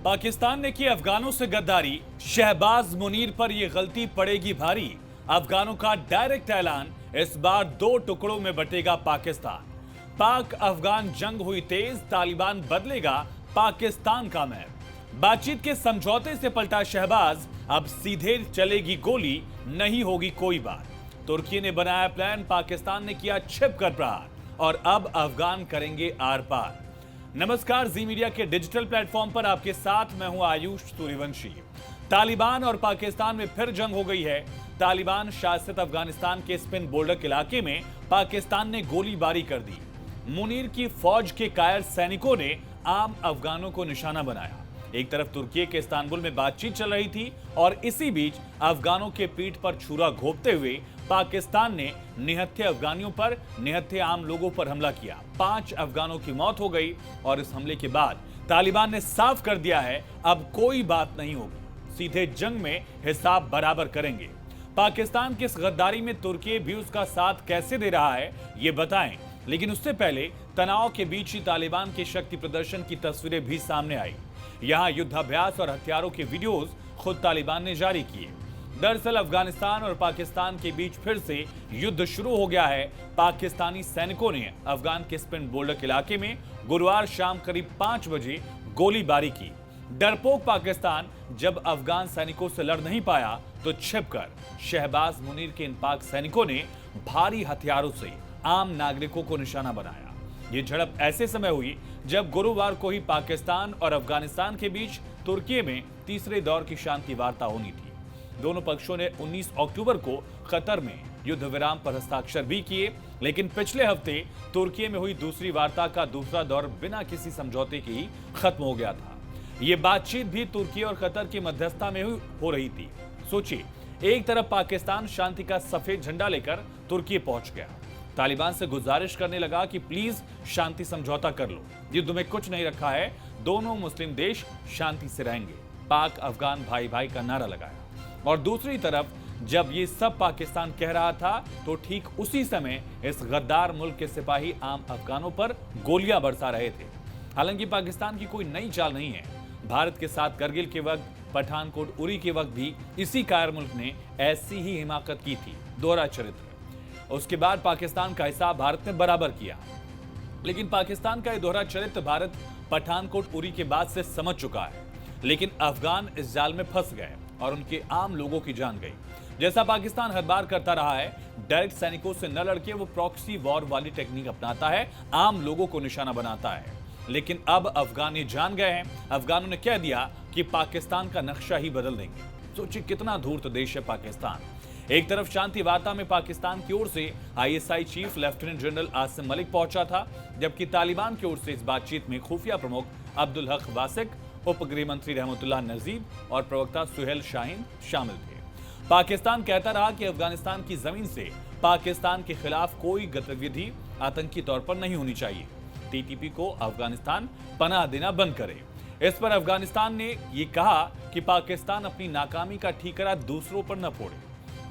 पाकिस्तान ने की अफगानों से गद्दारी, शहबाज मुनीर पर यह गलती पड़ेगी भारी। अफगानों का डायरेक्ट ऐलान, इस बार दो टुकड़ों में बटेगा पाकिस्तान। पाक अफगान जंग हुई तेज, तालिबान बदलेगा पाकिस्तान का मैप। बातचीत के समझौते से पलटा शहबाज, अब सीधे चलेगी गोली, नहीं होगी कोई बात। तुर्की ने बनाया प्लान, पाकिस्तान ने किया छिप कर प्रहार, और अब अफगान करेंगे आर पार। नमस्कार, जी मीडिया के डिजिटल प्लेटफॉर्म पर आपके साथ मैं हूं आयुष सूर्यवंशी। तालिबान और पाकिस्तान में फिर जंग हो गई है। तालिबान शासित अफगानिस्तान के स्पिन बोल्डक इलाके में पाकिस्तान ने गोलीबारी कर दी। मुनीर की फौज के कायर सैनिकों ने आम अफगानों को निशाना बनाया। एक तरफ तुर्की के इस्तांबुल में बातचीत चल रही थी और इसी बीच अफगानों के पीठ पर छुरा घोंपते हुए पाकिस्तान ने निहत्थे अफगानियों पर, निहत्थे आम लोगों पर हमला किया। 5 अफगानों की मौत हो गई और इस हमले के बाद तालिबान ने साफ कर दिया है, अब कोई बात नहीं होगी, सीधे जंग में हिसाब बराबर करेंगे। पाकिस्तान की इस गद्दारी में तुर्की भी उसका साथ कैसे दे रहा है, ये बताएं। लेकिन उससे पहले तनाव के बीच ही तालिबान के शक्ति प्रदर्शन की तस्वीरें भी सामने आई। यहां युद्धाभ्यास और हथियारों के वीडियोस खुद तालिबान ने जारी किए। दरअसल अफगानिस्तान और पाकिस्तान के बीच फिर से युद्ध शुरू हो गया है। पाकिस्तानी सैनिकों ने अफगान के स्पिन बोल्डक इलाके में गुरुवार शाम करीब 5 बजे गोलीबारी की। डरपोक पाकिस्तान जब अफगान सैनिकों से लड़ नहीं पाया तो छिपकर शहबाज मुनीर के इन पाक सैनिकों ने भारी हथियारों से आम नागरिकों को निशाना बनाया। ये झड़प ऐसे समय हुई जब गुरुवार को ही पाकिस्तान और अफगानिस्तान के बीच तुर्की में तीसरे दौर की शांति वार्ता होनी थी। दोनों पक्षों ने 19 अक्टूबर को कतर में युद्ध विराम पर हस्ताक्षर भी किए, लेकिन पिछले हफ्ते तुर्की में हुई दूसरी वार्ता का दूसरा दौर बिना किसी समझौते के ही खत्म हो गया था। ये बातचीत भी तुर्की और कतर की मध्यस्थता में हो रही थी। सोचिए, एक तरफ पाकिस्तान शांति का सफेद झंडा लेकर तुर्की पहुंच गया, तालिबान से गुजारिश करने लगा कि प्लीज शांति समझौता कर लो, युद्ध में कुछ नहीं रखा है, दोनों मुस्लिम देश शांति से रहेंगे। पाक अफगान भाई भाई का नारा लगाया। और दूसरी तरफ जब ये सब पाकिस्तान कह रहा था तो ठीक उसी समय इस गद्दार मुल्क के सिपाही आम अफगानों पर गोलियां बरसा रहे थे। हालांकि पाकिस्तान की कोई नई चाल नहीं है। भारत के साथ करगिल के वक्त, पठानकोट उरी के वक्त भी इसी कायर मुल्क ने ऐसी ही हिमाकत की थी। दोहरा चरित्र। उसके बाद पाकिस्तान का हिसाब भारत ने बराबर किया, लेकिन पाकिस्तान का यह दोहरा चरित्र भारत पठानकोट उरी के बाद से समझ चुका है। लेकिन अफगान इस जाल में फंस गए और उनके आम लोगों की जान गई। जैसा पाकिस्तान हर बार करता रहा है, डायरेक्ट सैनिकों से न लड़के वो प्रॉक्सी वॉर वाली टेक्निक अपनाता है, आम लोगों को निशाना बनाता है। लेकिन अब अफगान ये जान गए हैं, अफगानों ने कह दिया कि पाकिस्तान का नक्शा ही बदल देंगे। सोचिए कितना धूर्त देश है पाकिस्तान। एक तरफ शांति वार्ता में पाकिस्तान की ओर से ISI chief lieutenant general Asim Malik पहुंचा था, जबकि तालिबान की ओर से इस बातचीत में खुफिया प्रमुख अब्दुल हक वासिक, उप गृह मंत्री रहमतुल्लाह नजीब और प्रवक्ता सुहेल शाहीन शामिल थे। पाकिस्तान कहता रहा कि अफगानिस्तान की जमीन से पाकिस्तान के खिलाफ कोई गतिविधि आतंकी तौर पर नहीं होनी चाहिए। TTP को अफगानिस्तान पनाह देना बंद करे। इस पर अफगानिस्तान ने यह कहा कि पाकिस्तान अपनी नाकामी का ठीकरा दूसरों पर न फोड़े।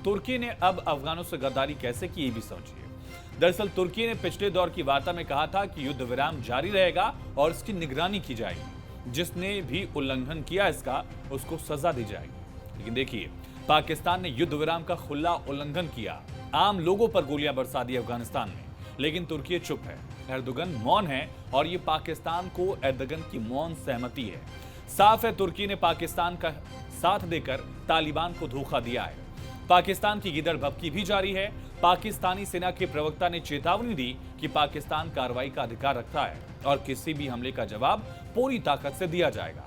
तुर्की ने अब अफगानों से गद्दारी कैसे की, ये भी समझिए। दरअसल तुर्की ने पिछले दौर की वार्ता में कहा था कि युद्ध विराम जारी रहेगा और इसकी निगरानी की जाएगी। जिसने भी उल्लंघन किया इसका, उसको सजा दी जाएगी। लेकिन देखिए, पाकिस्तान ने युद्ध विराम का खुला उल्लंघन किया, आम लोगों पर गोलियां बरसा दी अफगानिस्तान में। लेकिन तुर्की चुप है, एर्दोगन मौन है और ये पाकिस्तान को एर्दोगन की मौन सहमति है। साफ है, तुर्की ने पाकिस्तान का साथ देकर तालिबान को धोखा दिया है। पाकिस्तान की गिदड़ भभकी भी जारी है। पाकिस्तानी सेना के प्रवक्ता ने चेतावनी दी कि पाकिस्तान कार्रवाई का अधिकार रखता है और किसी भी हमले का जवाब पूरी ताकत से दिया जाएगा।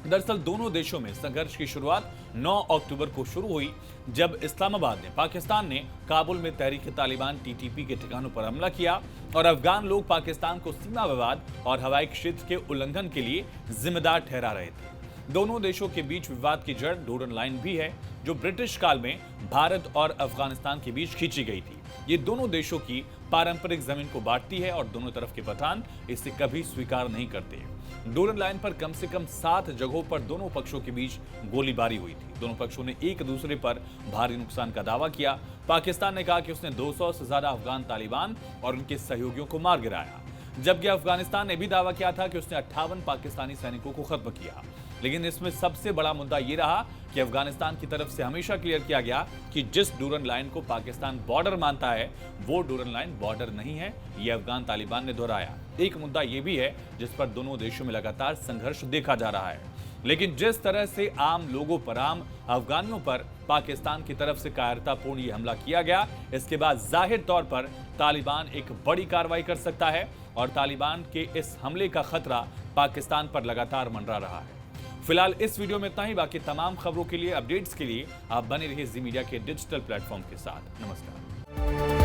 दरअसल दोनों देशों में संघर्ष की शुरुआत 9 अक्टूबर को शुरू हुई, जब इस्लामाबाद ने, पाकिस्तान ने काबुल में तहरीक तालिबान TTP के ठिकानों पर हमला किया और अफगान लोग पाकिस्तान को सीमा विवाद और हवाई क्षेत्र के उल्लंघन के लिए जिम्मेदार ठहरा रहे थे। दोनों देशों के बीच विवाद की जड़ डोरन लाइन भी है, जो ब्रिटिश काल में भारत और अफगानिस्तान के बीच खींची गई थी। ये दोनों देशों की पारंपरिक जमीन को बांटती है और दोनों तरफ के पठान इसे कभी स्वीकार नहीं करते। डोरन लाइन पर कम से कम 7 जगहों पर दोनों पक्षों के बीच गोलीबारी हुई थी। दोनों पक्षों ने एक दूसरे पर भारी नुकसान का दावा किया। पाकिस्तान ने कहा कि उसने 200 से ज्यादा अफगान तालिबान और उनके सहयोगियों को मार गिराया, जबकि अफगानिस्तान ने भी दावा किया था कि उसने 58 पाकिस्तानी सैनिकों को खत्म किया। लेकिन इसमें सबसे बड़ा मुद्दा यह रहा कि अफगानिस्तान की तरफ से हमेशा क्लियर किया गया कि जिस डूरन लाइन को पाकिस्तान बॉर्डर मानता है वो डूरन लाइन बॉर्डर नहीं है। यह अफगान तालिबान ने दोहराया। एक मुद्दा यह भी है जिस पर दोनों देशों में लगातार संघर्ष देखा जा रहा है। लेकिन जिस तरह से आम लोगों पर, आम अफगानियों पर पाकिस्तान की तरफ से कायरतापूर्ण यह हमला किया गया, इसके बाद जाहिर तौर पर तालिबान एक बड़ी कार्रवाई कर सकता है और तालिबान के इस हमले का खतरा पाकिस्तान पर लगातार मंडरा रहा है। फिलहाल इस वीडियो में इतना ही। बाकी तमाम खबरों के लिए, अपडेट्स के लिए आप बने रहिए जी मीडिया के डिजिटल प्लेटफॉर्म के साथ। नमस्कार।